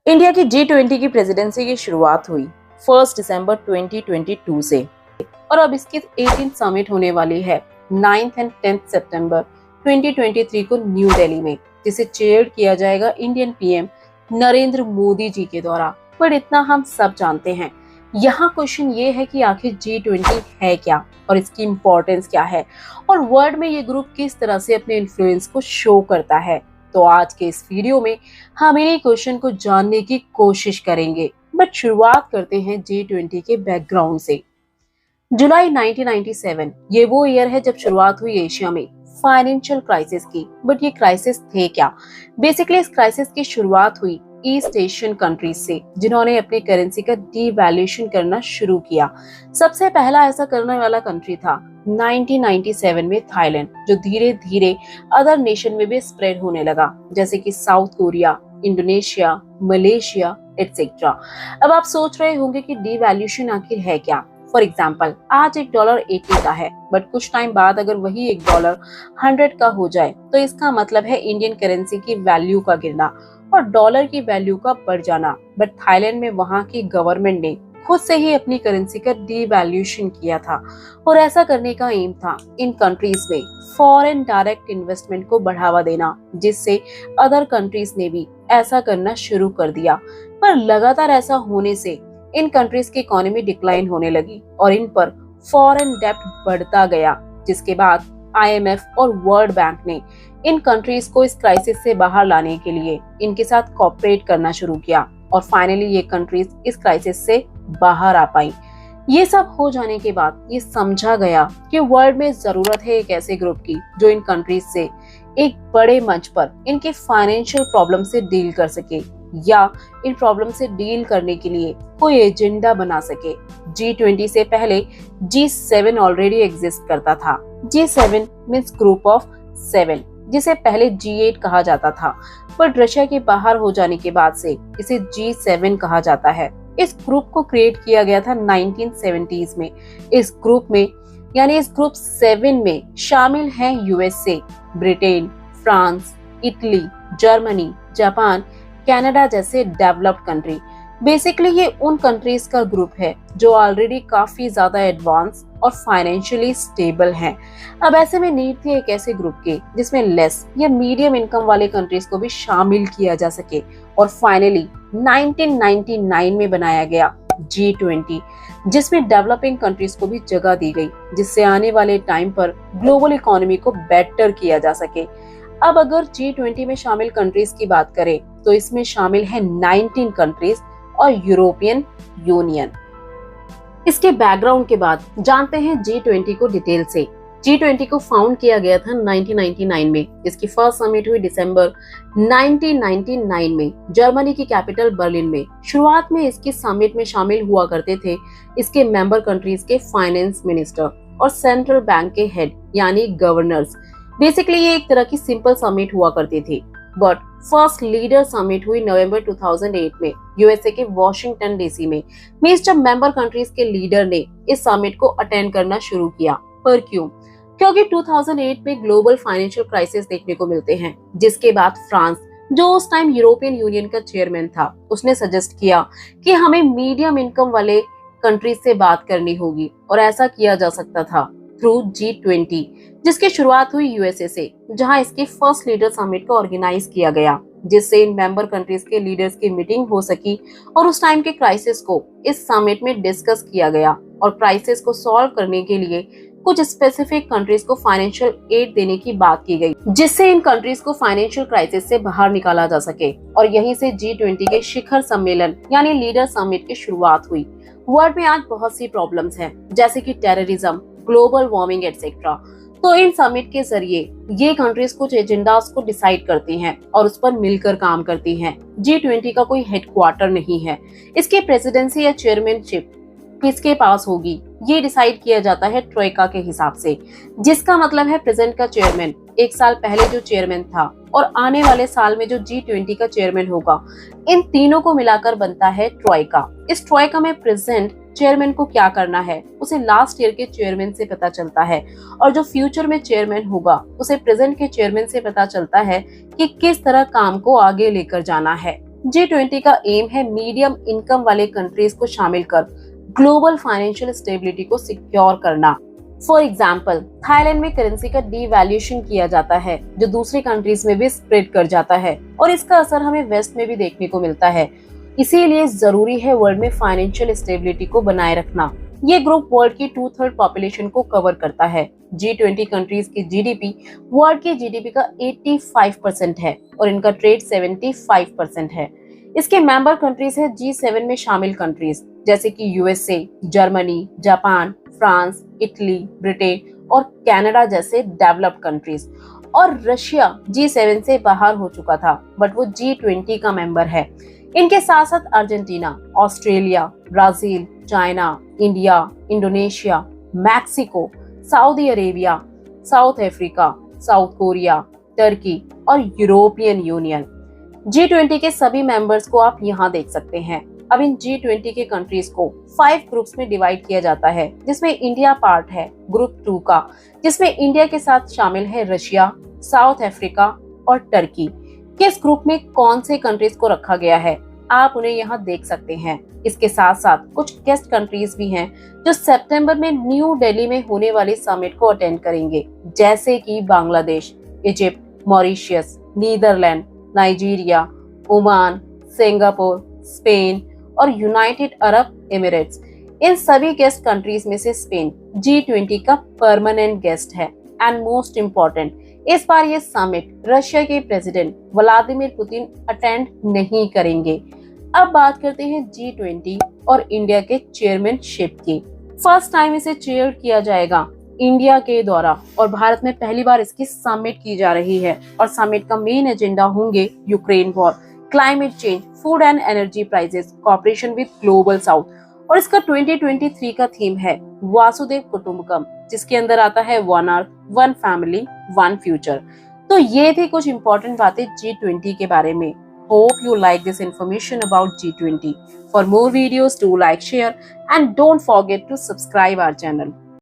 India की G20 की presidency की शुरुआत हुई 1 दिसंबर 2022 से और अब इसकी 18 समिट होने वाली है 9th एंड 10th सितंबर 2023 को न्यू दिल्ली में, जिसे चेयर किया जाएगा इंडियन पीएम नरेंद्र मोदी जी के द्वारा। पर इतना हम सब जानते हैं, यहाँ क्वेश्चन ये है कि आखिर G20 है क्या और इसकी इम्पोर्टेंस क्या है और वर्ल्ड में ये ग्रुप किस तरह से अपने इन्फ्लुएंस को शो करता है। तो आज के इस वीडियो में हम इन्हीं क्वेश्चन को जानने की कोशिश करेंगे। बट शुरुआत करते हैं G20 के बैकग्राउंड से। जुलाई 1997 ये वो ईयर है जब शुरुआत हुई एशिया में फाइनेंशियल क्राइसिस की। बट ये क्राइसिस थे क्या? बेसिकली इस क्राइसिस की शुरुआत हुई ईस्ट एशियन कंट्रीज से, जिन्होंने अपनी करेंसी का डीवैल्यूएशन करना शुरू किया। सबसे पहला ऐसा करने वाला कंट्री था 1997 में थाईलैंड, जो धीरे धीरे अदर नेशन में भी स्प्रेड होने लगा, जैसे कि south Korea, Indonesia, Malaysia etcetera. अब आप सोच रहे होंगे कि डीवैल्यूएशन आखिर है क्या। फॉर एग्जाम्पल, आज $1 80 का है, बट कुछ टाइम बाद अगर वही $1 100 का हो जाए तो इसका मतलब है इंडियन करेंसी की वैल्यू का गिरना और डॉलर की वैल्यू का बढ़ जाना। बट थाईलैंड में वहाँ की गवर्नमेंट ने खुद से ही अपनी करेंसी का डीवैल्यूएशन किया था और ऐसा करने का एम था इन कंट्रीज में फॉरेन डायरेक्ट इन्वेस्टमेंट को बढ़ावा देना, जिससे अदर कंट्रीज ने भी ऐसा करना शुरू कर दिया। पर लगातार ऐसा होने से इन कंट्रीज की इकोनॉमी डिक्लाइन होने लगी और इन पर फॉरेन डेब्ट बढ़ता गया, जिसके बाद IMF और वर्ल्ड बैंक ने इन कंट्रीज को इस क्राइसिस से बाहर लाने के लिए इनके साथ कोऑपरेट करना शुरू किया और फाइनली ये कंट्रीज इस क्राइसिस से बाहर आ पाई। ये सब हो जाने के बाद ये समझा गया कि वर्ल्ड में जरूरत है एक ऐसे ग्रुप की जो इन कंट्रीज से एक बड़े मंच पर इनके फाइनेंशियल प्रॉब्लम से डील कर सके या इन प्रॉब्लम से डील करने के लिए कोई एजेंडा बना सके। G20 से पहले G7 ऑलरेडी एग्जिस्ट करता था। G7 मीन्स ग्रुप ऑफ 7, जिसे पहले G8 कहा जाता था, पर रशिया के बाहर हो जाने के बाद से इसे G7 कहा जाता है। इस ग्रुप को क्रिएट किया गया था 1970s में। इस ग्रुप 7 में शामिल हैं USA, Britain, France, Italy, Germany, Japan, Canada जैसे डेवलप्ड कंट्री। बेसिकली ये उन कंट्रीज का ग्रुप है जो ऑलरेडी काफी ज्यादा एडवांस और फाइनेंशियली स्टेबल हैं। अब ऐसे में नीड थी एक ऐसे ग्रुप की जिसमें लेस या मीडियम इनकम वाले कंट्रीज को भी शामिल किया जा सके और फाइनली 1999 में बनाया गया G20, जिसमें डेवलपिंग कंट्रीज को भी जगह दी गई, जिससे आने वाले टाइम पर ग्लोबल इकोनॉमी को बेटर किया जा सके। अब अगर G20 में शामिल कंट्रीज की बात करें तो इसमें शामिल है 19 कंट्रीज और यूरोपियन यूनियन। इसके बैकग्राउंड के बाद जानते हैं G20 को डिटेल से। G20 को फाउंड किया गया था 1999 में। इसकी फर्स्ट समिट हुई दिसंबर 1999 में जर्मनी की कैपिटल बर्लिन में। शुरुआत में इसकी समिट में शामिल हुआ करते थे इसके मेंबर कंट्रीज के फाइनेंस मिनिस्टर और सेंट्रल बैंक के हेड यानी गवर्नर्स। बेसिकली ये एक तरह की सिंपल समिट हुआ करती थी। बट फर्स्ट लीडर समिट हुई नवंबर 2008 में USA के वॉशिंगटन DC में। मींस जब मेंबर कंट्रीज के लीडर ने इस समिट को अटेंड करना शुरू किया। पर क्यों? क्योंकि 2008 में ग्लोबल फाइनेंशियल क्राइसिस देखने को मिलते हैं, जिसके बाद फ्रांस, जो उस टाइम यूरोपियन यूनियन का चेयरमैन था, उसने सजेस्ट किया कि हमें मीडियम इनकम वाले कंट्रीज से बात करनी होगी और ऐसा किया जा सकता था थ्रू G20, जिसकी शुरुआत हुई USA से, जहां इसकी फर्स्ट लीडर समिट को ऑर्गेनाइज किया गया, जिससे इन मेंबर कंट्रीज के लीडर्स की मीटिंग हो सकी और उस टाइम के क्राइसिस को इस समिट में डिस्कस किया गया और क्राइसिस को सॉल्व करने के लिए कुछ स्पेसिफिक कंट्रीज को फाइनेंशियल एड देने की बात की गई, जिससे इन कंट्रीज को फाइनेंशियल क्राइसिस से बाहर निकाला जा सके। और यहीं से G20 के शिखर सम्मेलन यानी लीडर समिट की शुरुआत हुई। वर्ल्ड में आज बहुत सी प्रॉब्लम्स हैं, जैसे कि टेररिज्म, ग्लोबल वार्मिंग एटसेट्रा। तो इन समिट के जरिए ये कंट्रीज कुछ एजेंडास को डिसाइड करती हैं और उस पर मिलकर काम करती हैं। G20 का कोई हेडक्वार्टर नहीं है। इसकी प्रेसिडेंसी या चेयरमैनशिप किसके पास होगी ये डिसाइड किया जाता है ट्रोइका के हिसाब से, जिसका मतलब है प्रेजेंट का चेयरमैन, एक साल पहले जो चेयरमैन था और आने वाले साल में जो G20 का चेयरमैन होगा, इन तीनों को मिलाकर बनता है ट्रोइका। इस ट्रोइका में प्रेजेंट चेयरमैन को क्या करना है उसे लास्ट ईयर के चेयरमैन से पता चलता है और जो फ्यूचर में चेयरमैन होगा उसे प्रेजेंट के चेयरमैन से पता चलता है कि किस तरह काम को आगे लेकर जाना है। G20 का एम है मीडियम इनकम वाले कंट्रीज को शामिल कर ग्लोबल फाइनेंशियल स्टेबिलिटी को सिक्योर करना। फॉर एग्जाम्पल, थाईलैंड में करेंसी का डीवैल्यूएशन किया जाता है जो दूसरी कंट्रीज में भी स्प्रेड कर जाता है और इसका असर हमें वेस्ट में भी देखने को मिलता है। इसीलिए जरूरी है वर्ल्ड में फाइनेंशियल स्टेबिलिटी को बनाए रखना। ये ग्रुप वर्ल्ड की 2/3 पॉपुलेशन को कवर करता है। G20 कंट्रीज की जीडीपी वर्ल्ड की जीडीपी का 85% है और इनका ट्रेड 75% है। इसके मेंबर कंट्रीज है G7 में शामिल कंट्रीज जैसे कि USA, Germany, Japan, France, Italy, Britain और कनाडा जैसे डेवलप्ड कंट्रीज। और रशिया G7 से बाहर हो चुका था बट वो G20 का मेंबर है। इनके साथ साथ Argentina, Australia, Brazil, China, India, Indonesia, Mexico, Saudi Arabia, south Africa, south Korea, Turkey और यूरोपियन यूनियन। G20 के सभी मेंबर्स को आप यहाँ देख सकते हैं। अब इन G20 के कंट्रीज को 5 ग्रुप्स में डिवाइड किया जाता है जिसमें इंडिया पार्ट है ग्रुप 2 का, जिसमें इंडिया के साथ शामिल है रशिया, साउथ अफ्रीका और टर्की। किस ग्रुप में कौन से कंट्रीज को रखा गया है आप उन्हें यहाँ देख सकते हैं। इसके साथ साथ कुछ गेस्ट कंट्रीज भी हैं जो सितंबर में न्यू दिल्ली में होने वाले समिट को अटेंड करेंगे, जैसे कि Bangladesh, Egypt, Mauritius, Netherland, Nigeria, Oman, Singapore, Spain और यूनाइटेड अरब एमिरेट्स। इन सभी गेस्ट कंट्रीज में से स्पेन G20 का परमानेंट गेस्ट है। एंड मोस्ट इम्पोर्टेंट, इस बार ये समिट रशिया के प्रेसिडेंट व्लादिमीर पुतिन अटेंड नहीं करेंगे। अब बात करते हैं G20 और इंडिया के चेयरमैनशिप की। फर्स्ट टाइम इसे चेयर किया जाएगा इंडिया के द्वारा और भारत में पहली बार इसकी समिट की जा रही है। और समिट का मेन एजेंडा होंगे Ukraine war, climate change, food and energy prices, cooperation with global south. और इसका 2023 का थीम है वासुदेव कुटुंबकम, जिसके अंदर आता है one earth, one family, one future. तो ये थी कुछ इंपॉर्टेंट बातें G20 के बारे में। Hope you like this information about G20. For more videos, do like, share and don't forget to subscribe our channel.